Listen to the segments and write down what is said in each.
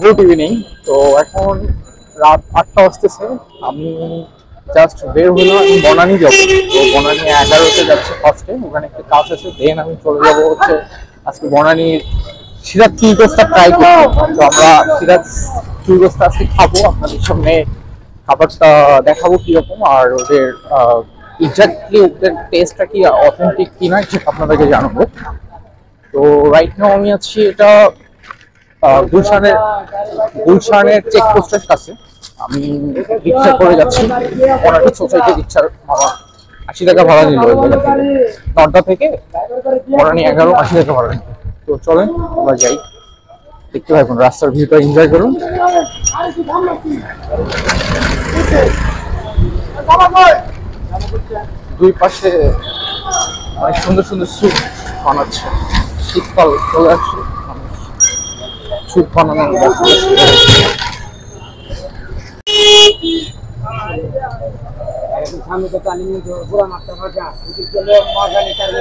Good evening. তো এখন রাত 8টা বাজতেছে। আমি জাস্ট বের হলাম, আমি বনানী যাবো। তো বনানী 11তে যাচ্ছে ফার্স্টে, ওখানে একটা কাজ আছে, দেন আমি চলে যাবো হচ্ছে আজকে বনানীর সিরাজ চুই গোস্টটা ট্রাই করবো। তো আমরা সিরাজ চুই গোস্টটা আজকে খাবো, আপনাদের সামনে খাবারটা দেখাবো কিরকম, আর ওদের এক্স্যাক্টলি ওদের টেস্টটা কি অথেন্টিক কিনা সেটা আপনাদেরকে জানাবো। তো রাইট নাও আমি আছি এটা গুলশানের চেকপোস্টের কাছে। আমি রিক্সা করে যাচ্ছি, অনেক সোসাইটি রিক্সার ভাড়া 80 টাকা ভাড়া নিল ওই জায়গা থেকে, 9টা থেকে বনানী 11, 80 টাকা ভাড়া নিল। তো চলেন আমরা যাই, দেখতে থাকুন, রাস্তার ভিউটা এনজয় করুন। দুই পাশে অনেক সুন্দর সুন্দর স্যুপ বানাচ্ছে, শীতকাল চলে আসছে, স্যুপ বানানোর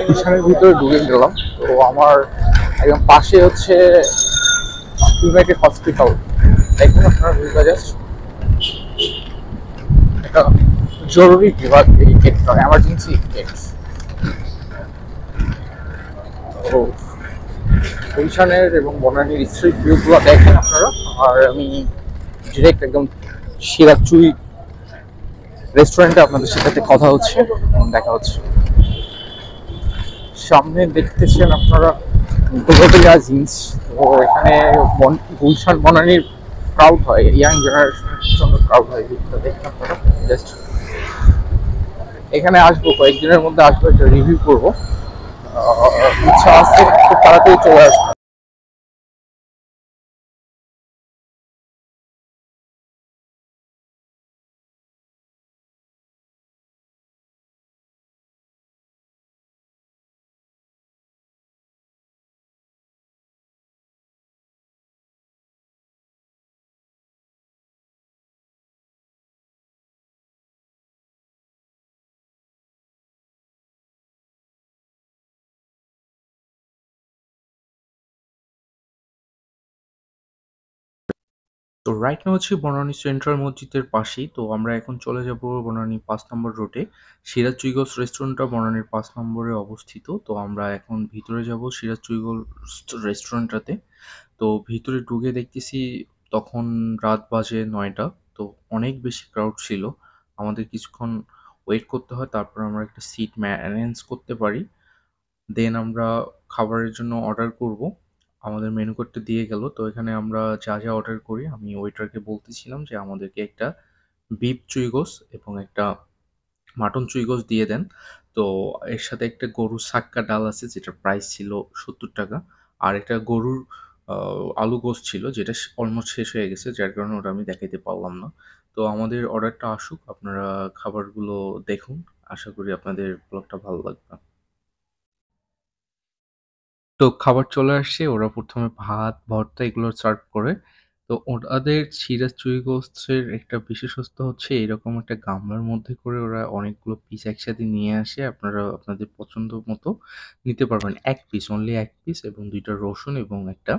কিষানের ভিতরে ঢুকে গেলাম। তো আমার একদম পাশে হচ্ছে ইউনাইটেড হসপিটাল, দেখুন আপনারা ভিউটা জাস্ট, এটা জরুরি বিভাগ, এই গেটটা এমার্জেন্সি গেট। তো গুলশানের এবং বনানীর স্ট্রিট ভিউগুলো দেখেন আপনারা, আর আমি ডিরেক্ট একদম সিরাজ চুই রেস্টুরেন্টে আপনাদের সাথে কথা হচ্ছে, দেখা হচ্ছে। সামনে দেখতেছেন আপনারা গোলগোলা জিন্স। তো এখানে গুলশান বনানীর ক্রাউড হয়, ইয়াং জেনারেশনের জন্য ক্রাউড হয়, দেখেন আপনারা জাস্ট। এখানে আসবো, কয়েকদিনের মধ্যে আসবো, একটা রিভিউ করবো, ইচ্ছা আছে খুব তাড়াতাড়ি চলে আসবো। তো রাইট নাও হচ্ছে বনানী সেন্ট্রাল মসজিদের পাশেই। তো আমরা এখন চলে যাব বনানী 5 নম্বর রোডে। সিরাজ চুইগোস রেস্টুরেন্টটা বনানীর 5 নম্বরে অবস্থিত। তো আমরা এখন ভিতরে যাব সিরাজ চুইগোস রেস্টুরেন্টটাতে। তো ভিতরে ঢুকে দেখতেছি তখন রাত বাজে 9টা। তো অনেক বেশি ক্রাউড ছিল, আমাদের কিছুক্ষণ ওয়েট করতে হয়, তারপর আমরা একটা সিট ম্যানেজ করতে পারি। দেন আমরা খাবারের জন্য অর্ডার করব। আমাদের মেনু কার্ডটা দিয়ে গেল। তো এখানে আমরা যা যা অর্ডার করি, আমি ওয়েটারকে বলতেছিলাম যে আমাদেরকে একটা বিফ চুইগোস এবং একটা মাটন চুইগোস দিয়ে দেন। তো এর সাথে একটা গরুর সাক্কা ডাল আছে, যেটার প্রাইস ছিল 70 টাকা। আর একটা গরুর আলু গোস্ত ছিল, যেটা অলমোস্ট শেষ হয়ে গেছে, যার কারণে ওটা আমি দেখাইতে পারলাম না। তো আমাদের অর্ডারটা আসুক, আপনারা খাবারগুলো দেখুন, আশা করি আপনাদের ব্লগটা ভালো লাগবে। তো খাবার চলে আসছে, ওরা প্রথমে ভাত ভর্তা এগুলো সার্ভ করে। তো ওদের সিরাজ চুই গোস্তের একটা বিশেষত্ব হচ্ছে এরকম একটা গামলার মধ্যে করে ওরা অনেকগুলো পিস একসাথে নিয়ে আসে, আপনারা আপনাদের পছন্দ মতো নিতে পারবেন। এক পিস, অনলি এক পিস, এবং 2টা রসুন এবং একটা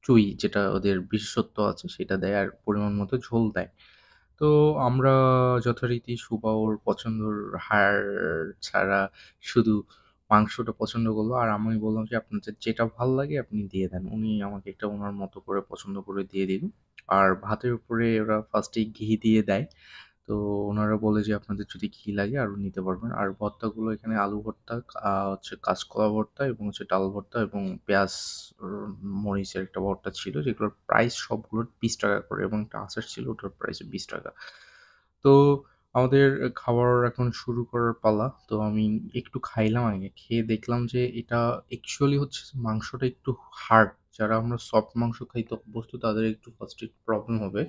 চুই, যেটা ওদের বিশেষত্ব আছে সেটা দেয়, আর পরিমাণ মতো ঝোল দেয়। তো আমরা যথারীতি সুবা ওর পছন্দর হাড় ছাড়া শুধু মাংসটা পছন্দ করলো, আর আমি বললাম যে আপনাদের যেটা ভাল লাগে আপনি দিয়ে দেন। উনি আমাকে একটা ওনার মতো করে পছন্দ করে দিয়ে দিল। আর ভাতের উপরে ওরা ফার্স্টেই ঘি দিয়ে দেয়। তো ওনারা বলে যে আপনাদের যদি ঘি লাগে আরও নিতে পারবেন। আর ভর্তাগুলো এখানে আলু ভর্তা, হচ্ছে কাঁচকলা ভর্তা, এবং হচ্ছে ডাল ভর্তা, এবং পেঁয়াজ মরিচের একটা ভর্তা ছিল, যেগুলোর প্রাইস সবগুলোর 20 টাকা করে, এবং একটা আচার ছিল, ওটার প্রাইস 20 টাকা। তো আমাদের খাবার এখন শুরু করার পালা। তো আমি একটু খাইলাম, আগে খেয়ে দেখলাম যে এটা অ্যাকচুয়ালি হচ্ছে যে মাংসটা একটু হার্ড। যারা আমরা সফট মাংস খাইতে অভ্যস্ত তাদের একটু ফার্স্টে প্রবলেম হবে।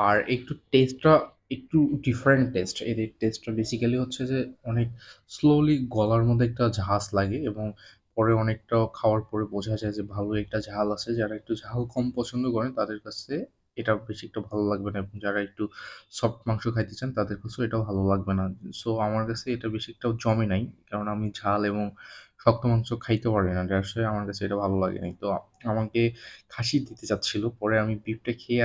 আর একটু টেস্টটা একটু ডিফারেন্ট টেস্ট। এদের টেস্টটা বেসিক্যালি হচ্ছে যে অনেক স্লোলি গলার মধ্যে একটা ঝাঁজ লাগে, এবং পরে অনেকটা খাওয়ার পরে বোঝা যায় যে ভালো একটা ঝাল আছে। যারা একটু ঝাল কম পছন্দ করেন তাদের কাছে এটা বেশি একটা ভালো লাগবে না, এবং যারা একটু সফট মাংস খাইতে চান তাদের কাছেও এটা ভালো লাগবে না। সো আমার কাছে এটা বেশি একটা জমে নাই, কারণ আমি ঝাল এবং শক্ত মাংস খাইতে পারি না। দ্যাটস হোয়াই আমার কাছে এটা ভালো লাগেনি। তো আমাকে খাসি দিতে চাচ্ছিল। পরে আমি বিফটা খেয়ে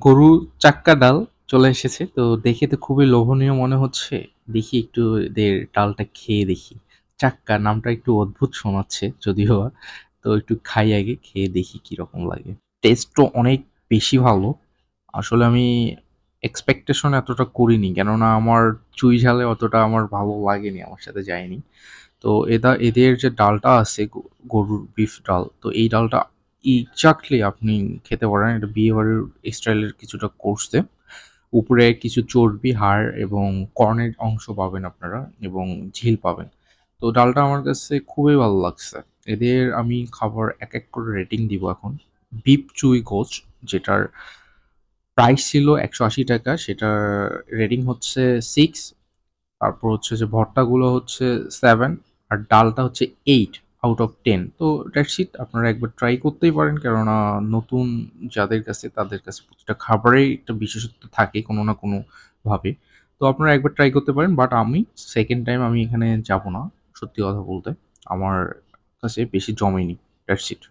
গরু চাক্কা ডাল চলে এসেছে। তো দেখে তো খুবই লোভনীয় মনে হচ্ছে। দেখি একটু এদের ডালটা খেয়ে দেখি। চাক্কা নামটা একটু অদ্ভুত শোনাচ্ছে যদিও বা। তো একটু খাই আগে, খেয়ে দেখি কিরকম লাগে। টেস্টও অনেক বেশি ভালো। আসলে আমি এক্সপেকটেশন এতটা করিনি। কেননা আমার চুই ঝালে অতটা আমার ভালো লাগেনি, আমার সাথে যায়নি। তো এদের যে ডালটা আছে গরুর বিফ ডাল, তো এই ডালটা এক্সাক্টলি আপনি খেতে পারেন। এটা বিয়েবাড়ির স্টাইলের কিছুটা করছে। উপরে কিছু চর্বি, হাড় এবং কর্নের অংশ পাবেন আপনারা এবং ঝিল পাবেন। তো ডালটা আমার কাছে খুবই ভালো লাগছে। এদের আমি খাবার এক করে রেটিং দিব এখন। বিফ চুই গোস্ট, যেটার প্রাইস ছিল ৳১৮০, সেটার রেটিং হচ্ছে 6। তারপর হচ্ছে যে ভর্তাগুলো হচ্ছে 7 আর ডালটা হচ্ছে 8 আউট অফ 10। তো দ্যাটস ইট। আপনারা একবার ট্রাই করতেই পারেন। কেননা নতুন যাদের কাছে, তাদের কাছে প্রতিটা খাবারেই একটা বিশেষত্ব থাকে কোনো না কোনোভাবে। তো আপনারা একবার ট্রাই করতে পারেন। বাট আমি 2nd টাইম আমি এখানে যাব না, সত্যি কথা বলতে। আমার কাছে বেশি জমেনি। That's it.